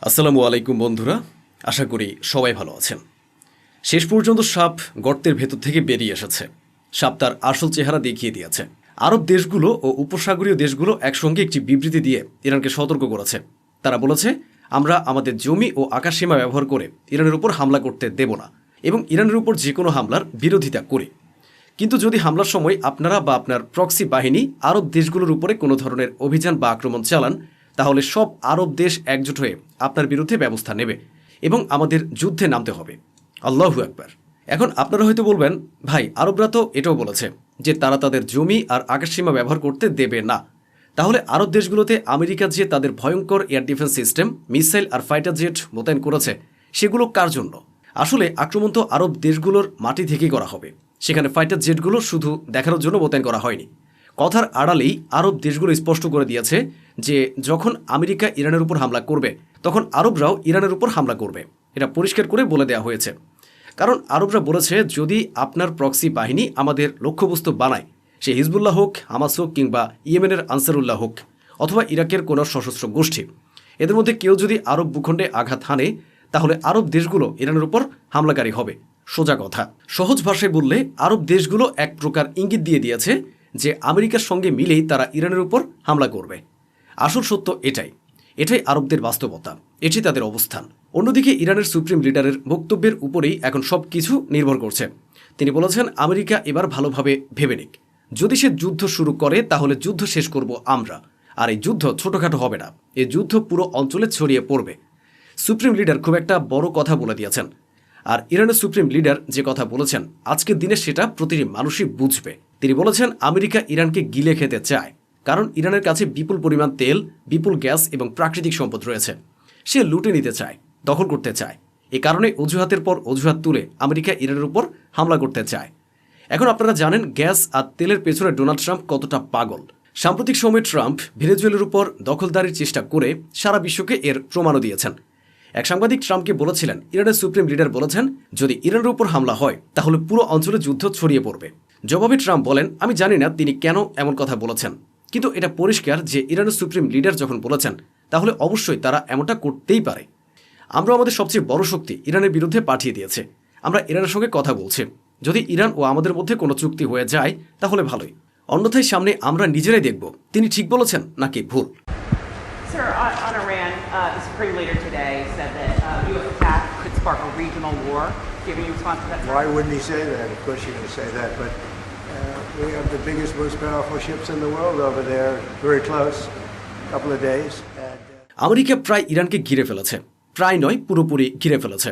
আসসালামু আলাইকুম বন্ধুরা, আশা করি সবাই ভালো আছেন। শেষ পর্যন্ত সাপ গর্তের ভেতর থেকে বেরিয়ে এসেছে। সাপ তার আসল চেহারা দেখিয়ে দিয়েছে। আরব দেশগুলো ও উপসাগরীয় দেশগুলো একসঙ্গে একটি বিবৃতি দিয়ে ইরানকে সতর্ক করেছে। তারা বলেছে, আমরা আমাদের জমি ও আকাশসীমা ব্যবহার করে ইরানের উপর হামলা করতে দেব না এবং ইরানের উপর যে কোনো হামলার বিরোধিতা করি। কিন্তু যদি হামলার সময় আপনারা বা আপনার প্রক্সি বাহিনী আরব দেশগুলোর উপরে কোনো ধরনের অভিযান বা আক্রমণ চালান, তাহলে সব আরব দেশ একজোট হয়ে আপনার বিরুদ্ধে ব্যবস্থা নেবে এবং আমাদের যুদ্ধে নামতে হবে। আল্লাহু আকবার। এখন আপনারা হয়তো বলবেন, ভাই আরবরা তো এটাও বলেছে যে তারা তাদের জমি আর আকাশসীমা ব্যবহার করতে দেবে না। তাহলে আরব দেশগুলোতে আমেরিকা যে তাদের ভয়ঙ্কর এয়ার ডিফেন্স সিস্টেম, মিসাইল আর ফাইটার জেট মোতায়েন করেছে, সেগুলো কার জন্য? আসলে আক্রমণ তো আরব দেশগুলোর মাটি থেকেই করা হবে। সেখানে ফাইটার জেটগুলো শুধু দেখানোর জন্য মোতায়েন করা হয়নি। কথার আড়ালেই আরব দেশগুলো স্পষ্ট করে দিয়েছে যে যখন আমেরিকা ইরানের উপর হামলা করবে, তখন আরবরাও ইরানের উপর হামলা করবে। এটা পরিষ্কার করে বলে দেওয়া হয়েছে। কারণ আরবরা বলেছে, যদি আপনার প্রক্সি বাহিনী আমাদের লক্ষ্যবস্তু বানায়, সে হিজবুল্লাহ হোক, হামাস হোক, কিংবা ইয়েমেনের আনসারুল্লাহ হোক, অথবা ইরাকের কোনো সশস্ত্র গোষ্ঠী, এদের মধ্যে কেউ যদি আরব ভূখণ্ডে আঘাত হানে, তাহলে আরব দেশগুলো ইরানের উপর হামলাকারী হবে। সোজা কথা। সহজ ভাষায় বললে আরব দেশগুলো এক প্রকার ইঙ্গিত দিয়ে দিয়েছে যে আমেরিকার সঙ্গে মিলেই তারা ইরানের উপর হামলা করবে। আসল সত্য এটাই আরবদের বাস্তবতা, এটি তাদের অবস্থান। অন্যদিকে ইরানের সুপ্রিম লিডারের বক্তব্যের উপরেই এখন সব কিছু নির্ভর করছে। তিনি বলেছেন, আমেরিকা এবার ভালোভাবে ভেবে নিক। যদি সে যুদ্ধ শুরু করে, তাহলে যুদ্ধ শেষ করব আমরা। আর এই যুদ্ধ ছোটখাটো হবে না, এই যুদ্ধ পুরো অঞ্চলে ছড়িয়ে পড়বে। সুপ্রিম লিডার খুব একটা বড় কথা বলে দিয়েছেন। আর ইরানের সুপ্রিম লিডার যে কথা বলেছেন, আজকের দিনে সেটা প্রতিটি মানুষই বুঝবে। তিনি বলেছেন, আমেরিকা ইরানকে গিলে খেতে চায়, কারণ ইরানের কাছে বিপুল পরিমাণ তেল, বিপুল গ্যাস এবং প্রাকৃতিক সম্পদ রয়েছে। সে লুটে নিতে চায়, দখল করতে চায়। এ কারণে অজুহাতের পর অজুহাত তুলে আমেরিকা ইরানের উপর হামলা করতে চায়। এখন আপনারা জানেন গ্যাস আর তেলের পেছনে ডোনাল্ড ট্রাম্প কতটা পাগল। সাম্প্রতিক সময়ে ট্রাম্প ভেনেজুয়েলার উপর দখলদারির চেষ্টা করে সারা বিশ্বকে এর প্রমাণও দিয়েছেন। এক সাংবাদিক ট্রাম্পকে বলেছিলেন, ইরানের সুপ্রিম লিডার বলেছেন, যদি ইরানের উপর হামলা হয়, তাহলে পুরো অঞ্চলে যুদ্ধ ছড়িয়ে পড়বে। জবাবে ট্রাম্প বলেন, আমি জানি না তিনি কেন এমন কথা বলেছেন, কিন্তু এটা পরিষ্কার যে ইরানের সুপ্রিম লিডার যখন বলেছেন, তাহলে অবশ্যই তারা এমনটা করতেই পারে। আমরা আমাদের সবচেয়ে বড় শক্তি ইরানের বিরুদ্ধে পাঠিয়ে দিয়েছে। আমরা ইরানের সঙ্গে কথা বলছি। যদি ইরান ও আমাদের মধ্যে কোনো চুক্তি হয়ে যায়, তাহলে ভালোই। অন্যথায় সামনে আমরা নিজেরাই দেখব তিনি ঠিক বলেছেন নাকি ভুল। Sir, on Iran, the Supreme Leader today said that U.S. attack could spark a regional war. Giving you response to that? Why wouldn't he say that? Of course you're going to say that, but we have the biggest, most powerful ships in the world over there, very close, a couple of days. America প্রায় ইরানকে ঘিরে ফেলেছে, প্রায় নয় পুরোপুরি ঘিরে ফেলেছে।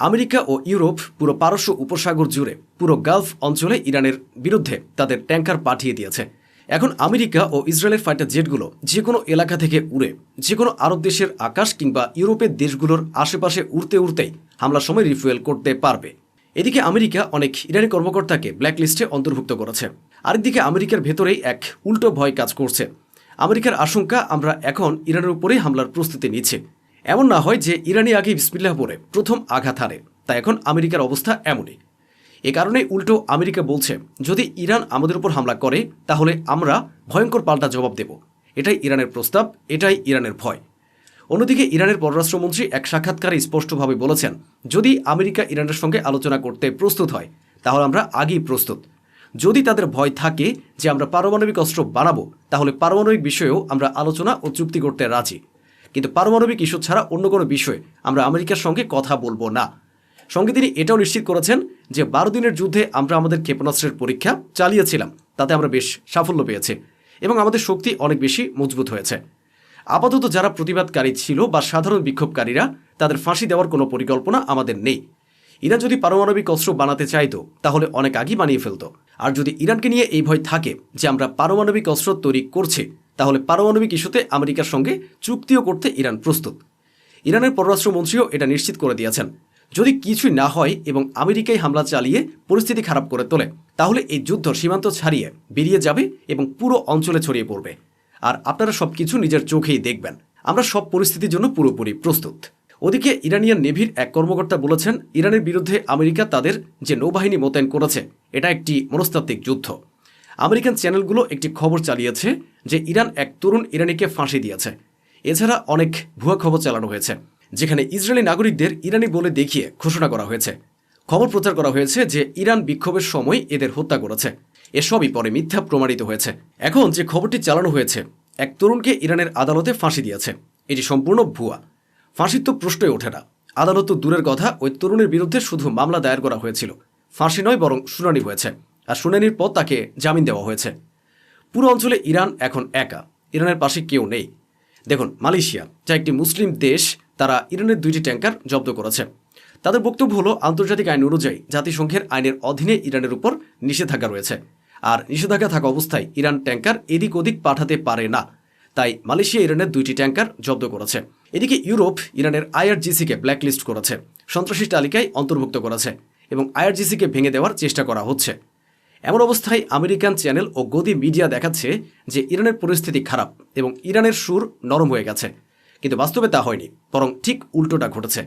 America ও Europe পুরো পারস্য উপসাগর জুড়ে, পুরো গালফ অঞ্চলে ইরানের বিরুদ্ধে তাদের ট্যাঙ্কার পাঠিয়ে দিয়েছে। এখন আমেরিকা ও ইসরায়েলের ফাইটার জেটগুলো যে কোনো এলাকা থেকে উড়ে যে কোনো আরব দেশের আকাশ কিংবা ইউরোপের দেশগুলোর আশেপাশে উড়তে উড়তেই হামলার সময় রিফুয়েল করতে পারবে। এদিকে আমেরিকা অনেক ইরানি কর্মকর্তাকে ব্ল্যাকলিস্টে অন্তর্ভুক্ত করেছে। আরেকদিকে আমেরিকার ভেতরেই এক উল্টো ভয় কাজ করছে। আমেরিকার আশঙ্কা, আমরা এখন ইরানের উপরেই হামলার প্রস্তুতি নিচ্ছি। এমন না হয় যে ইরানি আগে বিসমিল্লাহ পরে প্রথম আঘাত হারে। তাই এখন আমেরিকার অবস্থা এমনই। এ কারণে উল্টো আমেরিকা বলছে, যদি ইরান আমাদের উপর হামলা করে, তাহলে আমরা ভয়ঙ্কর পাল্টা জবাব দেব। এটাই ইরানের প্রস্তাব, এটাই ইরানের ভয়। অন্যদিকে ইরানের পররাষ্ট্রমন্ত্রী এক সাক্ষাৎকারে স্পষ্টভাবে বলেছেন, যদি আমেরিকা ইরানের সঙ্গে আলোচনা করতে প্রস্তুত হয়, তাহলে আমরা আগেই প্রস্তুত। যদি তাদের ভয় থাকে যে আমরা পারমাণবিক অস্ত্র বানাবো, তাহলে পারমাণবিক বিষয়েও আমরা আলোচনা ও চুক্তি করতে রাজি। কিন্তু পারমাণবিক ইস্যু ছাড়া অন্য কোনো বিষয়ে আমরা আমেরিকার সঙ্গে কথা বলবো না। সঙ্গে তিনি এটাও নিশ্চিত করেছেন যে 12 দিনের যুদ্ধে আমরা আমাদের ক্ষেপণাস্ত্রের পরীক্ষা চালিয়েছিলাম, তাতে আমরা বেশ সাফল্য পেয়েছি এবং আমাদের শক্তি অনেক বেশি মজবুত হয়েছে। আপাতত যারা প্রতিবাদকারী ছিল বা সাধারণ বিক্ষোভকারীরা, তাদের ফাঁসি দেওয়ার কোনো পরিকল্পনা আমাদের নেই। ইরান যদি পারমাণবিক অস্ত্র বানাতে চাইতো, তাহলে অনেক আগেই বানিয়ে ফেলতো। আর যদি ইরানকে নিয়ে এই ভয় থাকে যে আমরা পারমাণবিক অস্ত্র তৈরি করছি, তাহলে পারমাণবিক ইস্যুতে আমেরিকার সঙ্গে চুক্তিও করতে ইরান প্রস্তুত। ইরানের পররাষ্ট্রমন্ত্রীও এটা নিশ্চিত করে দিয়েছেন, যদি কিছুই না হয় এবং আমেরিকায় হামলা চালিয়ে পরিস্থিতি খারাপ করে তোলে, তাহলে এই যুদ্ধ সীমান্ত ছাড়িয়ে বেরিয়ে যাবে এবং পুরো অঞ্চলে ছড়িয়ে পড়বে। আর আপনারা সবকিছু নিজের চোখেই দেখবেন। আমরা সব পরিস্থিতির জন্য পুরোপুরি প্রস্তুত। ওদিকে ইরানিয়ান নেভির এক কর্মকর্তা বলেছেন, ইরানের বিরুদ্ধে আমেরিকা তাদের যে নৌবাহিনী মোতায়েন করেছে, এটা একটি মনস্তাত্ত্বিক যুদ্ধ। আমেরিকান চ্যানেলগুলো একটি খবর চালিয়েছে যে ইরান এক তরুণ ইরানিকে ফাঁসি দিয়েছে। এছাড়া অনেক ভুয়া খবর চালানো হয়েছে যেখানে ইসরায়েলি নাগরিকদের ইরানি বলে দেখিয়ে ঘোষণা করা হয়েছে। খবর প্রচার করা হয়েছে যে ইরান বিক্ষোভের সময় এদের হত্যা করেছে। এসবই পরে মিথ্যা প্রমাণিত হয়েছে। এখন যে খবরটি চালানো হয়েছে, এক তরুণকে ইরানের আদালতে ফাঁসি দিয়েছে, এটি সম্পূর্ণ ভুয়া। ফাঁসির তো প্রশ্নই ওঠে না। আদালত তো দূরের কথা, ওই তরুণের বিরুদ্ধে শুধু মামলা দায়ের করা হয়েছিল, ফাঁসি নয় বরং শুনানি হয়েছে। আর শুনানির পর তাকে জামিন দেওয়া হয়েছে। পুরো অঞ্চলে ইরান এখন একা, ইরানের পাশে কেউ নেই। দেখুন, মালয়েশিয়া, যা একটি মুসলিম দেশ, তারা ইরানের 2টি ট্যাঙ্কার জব্দ করেছে। তাদের বক্তব্য হলো, আন্তর্জাতিক আইন অনুযায়ী জাতিসংঘের আইনের অধীনে ইরানের উপর নিষেধাজ্ঞা রয়েছে, আর নিষেধাজ্ঞা থাকা অবস্থায় ইরান ট্যাঙ্কার এদিক ওদিক পাঠাতে পারে না। তাই মালয়েশিয়া ইরানের 2টি ট্যাঙ্কার জব্দ করেছে। এদিকে ইউরোপ ইরানের আইআরজিসিকে ব্ল্যাকলিস্ট করেছে, সন্ত্রাসী তালিকায় অন্তর্ভুক্ত করেছে এবং আইআরজিসিকে ভেঙে দেওয়ার চেষ্টা করা হচ্ছে। এমন অবস্থায় আমেরিকান চ্যানেল ও গদি মিডিয়া দেখাচ্ছে যে ইরানের পরিস্থিতি খারাপ এবং ইরানের সুর নরম হয়ে গেছে, কিন্তু বাস্তবে তা হয়নি, বরং ঠিক উল্টোটা ঘটেছে।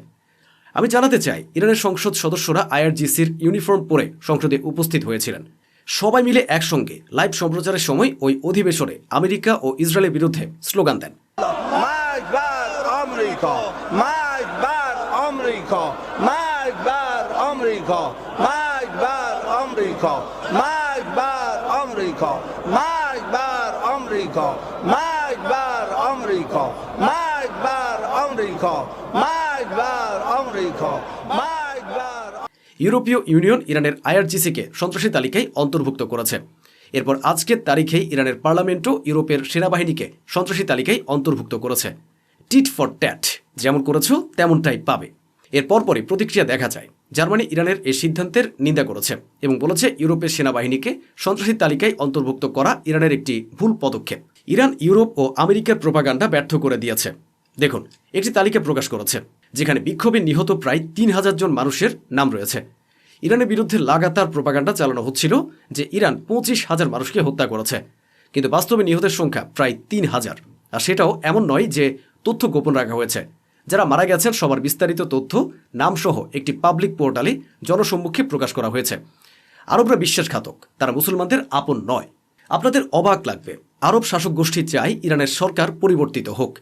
আমি জানাতে চাই, ইরানের সংসদ সদস্যরা আইআরজিসির ইউনিফর্ম পরে সংসদে উপস্থিত হয়েছিলেন। সবাই মিলে একসঙ্গে লাইভ সম্প্রচারের সময় ওই অধিবেশনে আমেরিকা ও ইসরায়েলের বিরুদ্ধে স্লোগান দেন। ইউরোপীয় ইউনিয়ন ইরানের আইআরজিসিকে সন্ত্রাসী তালিকায় অন্তর্ভুক্ত করেছে। এরপর আজকের তারিখেই ইরানের পার্লামেন্টও ইউরোপের সেনাবাহিনীকে সন্ত্রাসী তালিকায় অন্তর্ভুক্ত করেছে। টিট ফর ট্যাট, যেমন করেছ তেমনটাই পাবে। এর পরপরই প্রতিক্রিয়া দেখা যায়। জার্মানি ইরানের এই সিদ্ধান্তের নিন্দা করেছে এবং বলেছে ইউরোপের সেনাবাহিনীকে সন্ত্রাসী তালিকায় অন্তর্ভুক্ত করা ইরানের একটি ভুল পদক্ষেপ। ইরান ইউরোপ ও আমেরিকার প্রোপাগান্ডা ব্যর্থ করে দিয়েছে। দেখুন, একটি তালিকা প্রকাশ করেছে যেখানে বিক্ষোভে নিহত প্রায় 3000 জন মানুষের নাম রয়েছে। ইরানের বিরুদ্ধে লাগাতার প্রোপাগান্ডা চালানো হচ্ছিল যে ইরান 25,000 মানুষকে হত্যা করেছে, কিন্তু বাস্তবে নিহতের সংখ্যা প্রায় 3000। আর সেটাও এমন নয় যে তথ্য গোপন রাখা হয়েছে। যারা মারা গেছেন সবার বিস্তারিত তথ্য নামসহ একটি পাবলিক পোর্টালে জনসম্মুখে প্রকাশ করা হয়েছে। আরবরা বিশ্বাসঘাতক, তারা মুসলমানদের আপন নয়। আপনাদের অবাক লাগবে, আরব শাসক গোষ্ঠী চায় ইরানের সরকার পরিবর্তিত হোক।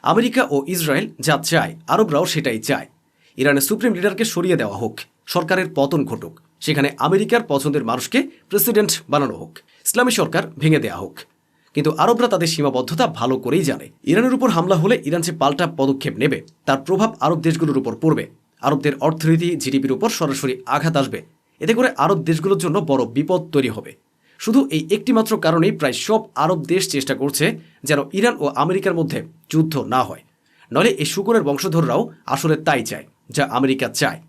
আমেরিকা ও ইসরায়েল যা চায়, আরবরাও সেটাই চায়। ইরানের সুপ্রিম লিডারকে সরিয়ে দেওয়া হোক, সরকারের পতন ঘটুক, সেখানে আমেরিকার পছন্দের মানুষকে প্রেসিডেন্ট বানানো হোক, ইসলামী সরকার ভেঙে দেওয়া হোক। কিন্তু আরবরা তাদের সীমাবদ্ধতা ভালো করেই জানে। ইরানের উপর হামলা হলে ইরান যে পাল্টা পদক্ষেপ নেবে, তার প্রভাব আরব দেশগুলোর উপর পড়বে। আরবদের অর্থনীতি, জিডিপির উপর সরাসরি আঘাত আসবে। এতে করে আরব দেশগুলোর জন্য বড় বিপদ তৈরি হবে। শুধু এই একটিমাত্র কারণেই প্রায় সব আরব দেশ চেষ্টা করছে যেন ইরান ও আমেরিকার মধ্যে যুদ্ধ না হয়। নইলে এই শুকরের বংশধররাও আসলে তাই চায় যা আমেরিকা চায়।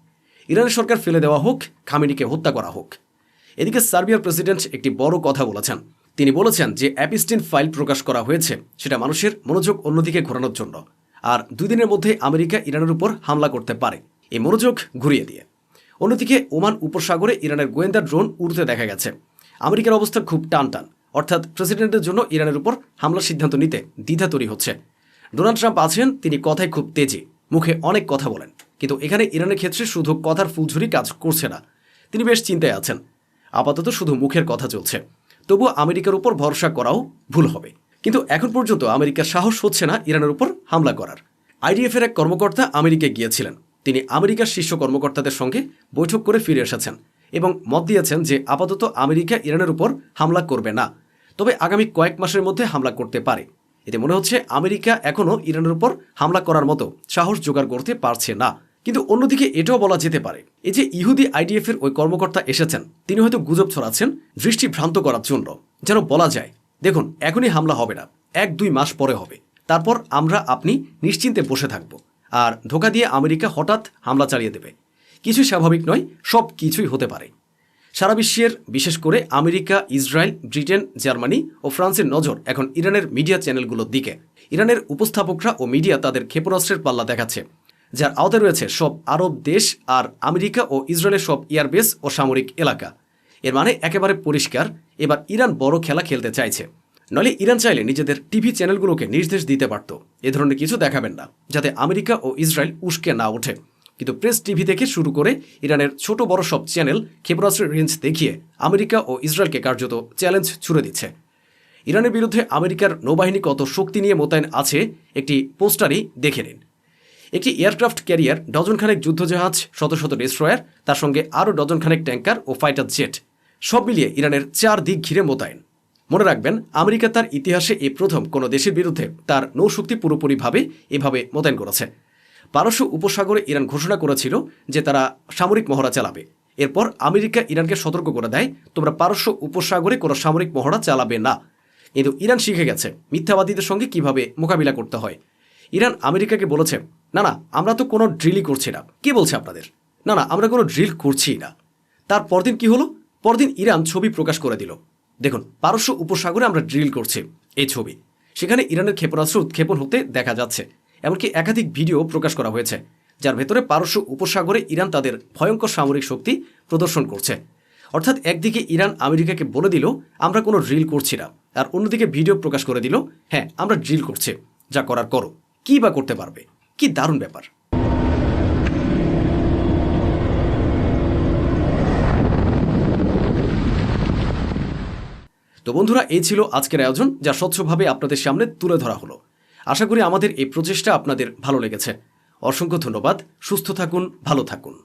ইরানের সরকার ফেলে দেওয়া হোক, খামেনিকে হত্যা করা হোক। এদিকে সার্বিয়ার প্রেসিডেন্ট একটি বড় কথা বলেছেন। তিনি বলেছেন যে অ্যাপিস্টিন ফাইল প্রকাশ করা হয়েছে সেটা মানুষের মনোযোগ অন্যদিকে ঘোরানোর জন্য, আর 2 দিনের মধ্যে আমেরিকা ইরানের উপর হামলা করতে পারে এই মনোযোগ ঘুরিয়ে দিয়ে। অন্যদিকে ওমান উপসাগরে ইরানের গোয়েন্দা ড্রোন উড়তে দেখা গেছে। আমেরিকার অবস্থা খুব টানটান, অর্থাৎ প্রেসিডেন্টের জন্য ইরানের উপর হামলার সিদ্ধান্ত নিতে দ্বিধা তৈরি হচ্ছে। ডোনাল্ড ট্রাম্প আছেন, তিনি কথায় খুব তেজি, মুখে অনেক কথা বলেন, কিন্তু এখানে ইরানের ক্ষেত্রে শুধু কথার ফুলঝুরি কাজ করছে না। তিনি বেশ চিন্তায় আছেন। আপাতত শুধু মুখের কথা চলছে। তবুও আমেরিকার উপর ভরসা করাও ভুল হবে। কিন্তু এখন পর্যন্ত আমেরিকার সাহস হচ্ছে না ইরানের উপর হামলা করার। আইডিএফের এক কর্মকর্তা আমেরিকায় গিয়েছিলেন। তিনি আমেরিকার শীর্ষ কর্মকর্তাদের সঙ্গে বৈঠক করে ফিরে এসেছেন এবং মত দিয়েছেন যে আপাতত আমেরিকা ইরানের উপর হামলা করবে না, তবে আগামী কয়েক মাসের মধ্যে হামলা করতে পারে। এতে মনে হচ্ছে আমেরিকা এখনও ইরানের উপর হামলা করার মতো সাহস জোগাড় করতে পারছে না। কিন্তু অন্যদিকে এটাও বলা যেতে পারে, এই যে ইহুদি আইডিএফের ওই কর্মকর্তা এসেছেন, তিনি হয়তো গুজব ছড়াচ্ছেন দৃষ্টি ভ্রান্ত করার জন্য, যেন বলা যায় দেখুন এখনই হামলা হবে না, 1-2 মাস পরে হবে, তারপর আপনি নিশ্চিন্তে বসে থাকব, আর ধোঁকা দিয়ে আমেরিকা হঠাৎ হামলা চালিয়ে দেবে। কিছুই স্বাভাবিক নয়, সব কিছুই হতে পারে। সারা বিশ্বের, বিশেষ করে আমেরিকা, ইসরায়েল, ব্রিটেন, জার্মানি ও ফ্রান্সের নজর এখন ইরানের মিডিয়া চ্যানেলগুলোর দিকে। ইরানের উপস্থাপকরা ও মিডিয়া তাদের ক্ষেপণাস্ত্রের পাল্লা দেখাচ্ছে, যার আওতায় রয়েছে সব আরব দেশ আর আমেরিকা ও ইসরায়েলের সব এয়ারবেস ও সামরিক এলাকা। এর মানে একেবারে পরিষ্কার, এবার ইরান বড় খেলা খেলতে চাইছে। নইলে ইরান চাইলে নিজেদের টিভি চ্যানেলগুলোকে নির্দেশ দিতে পারত এ ধরনের কিছু দেখাবেন না, যাতে আমেরিকা ও ইসরায়েল উস্কে না ওঠে। কিন্তু প্রেস টিভি থেকে শুরু করে ইরানের ছোট বড় সব চ্যানেল ক্ষেপণাস্ত্রের রেঞ্জ দেখিয়ে আমেরিকা ও ইসরায়েলকে কার্যত চ্যালেঞ্জ ছুড়ে দিচ্ছে। ইরানের বিরুদ্ধে আমেরিকার নৌবাহিনী কত শক্তি নিয়ে মোতায়েন আছে একটি পোস্টারই দেখে নিন। একটি এয়ারক্রাফট ক্যারিয়ার, ডজনখানেক যুদ্ধজাহাজ, শত শত ডেস্ট্রয়ার, তার সঙ্গে আরও ডজনখানেক ট্যাঙ্কার ও ফাইটার জেট, সব মিলিয়ে ইরানের 4 দিক ঘিরে মোতায়েন। মনে রাখবেন, আমেরিকা তার ইতিহাসে এই প্রথম কোনো দেশের বিরুদ্ধে তার নৌশক্তি পুরোপুরিভাবে এভাবে মোতায়েন করেছে। পারস্য উপসাগরে ইরান ঘোষণা করেছিল যে তারা সামরিক মহড়া চালাবে। এরপর আমেরিকা ইরানকে সতর্ক করে দেয়, তোমরা পারস্য উপসাগরে কোনো সামরিক মহড়া চালাবে না। কিন্তু ইরান শিখে গেছে মিথ্যাবাদীদের সঙ্গে কিভাবে মোকাবিলা করতে হয়। ইরান আমেরিকাকে বলেছে, না না, আমরা তো কোনো ড্রিলই করছি না। কে বলছে আপনাদের? না না, আমরা কোনো ড্রিল করছি না। তার পরদিন কি হলো? পরদিন ইরান ছবি প্রকাশ করে দিল, দেখুন পারস্য উপসাগরে আমরা ড্রিল করছি, এই ছবি। সেখানে ইরানের ক্ষেপণাস্ত্র উৎক্ষেপণ হতে দেখা যাচ্ছে। এমনকি একাধিক ভিডিও প্রকাশ করা হয়েছে, যার ভেতরে পারস্য উপসাগরে ইরান তাদের ভয়ঙ্কর সামরিক শক্তি প্রদর্শন করছে। অর্থাৎ একদিকে ইরান আমেরিকাকে বলে দিল আমরা কোনো ড্রিল করছি না, আর অন্যদিকে ভিডিও প্রকাশ করে দিল, হ্যাঁ আমরা ড্রিল করছি, যা করার করো। কি বা করতে পারবে? কি দারুণ ব্যাপার। তো বন্ধুরা, এই ছিল আজকের আয়োজন, যা স্বচ্ছভাবে আপনাদের সামনে তুলে ধরা হলো। আশা করি আমাদের এই প্রচেষ্টা আপনাদের ভালো লেগেছে। অসংখ্য ধন্যবাদ। সুস্থ থাকুন, ভালো থাকুন।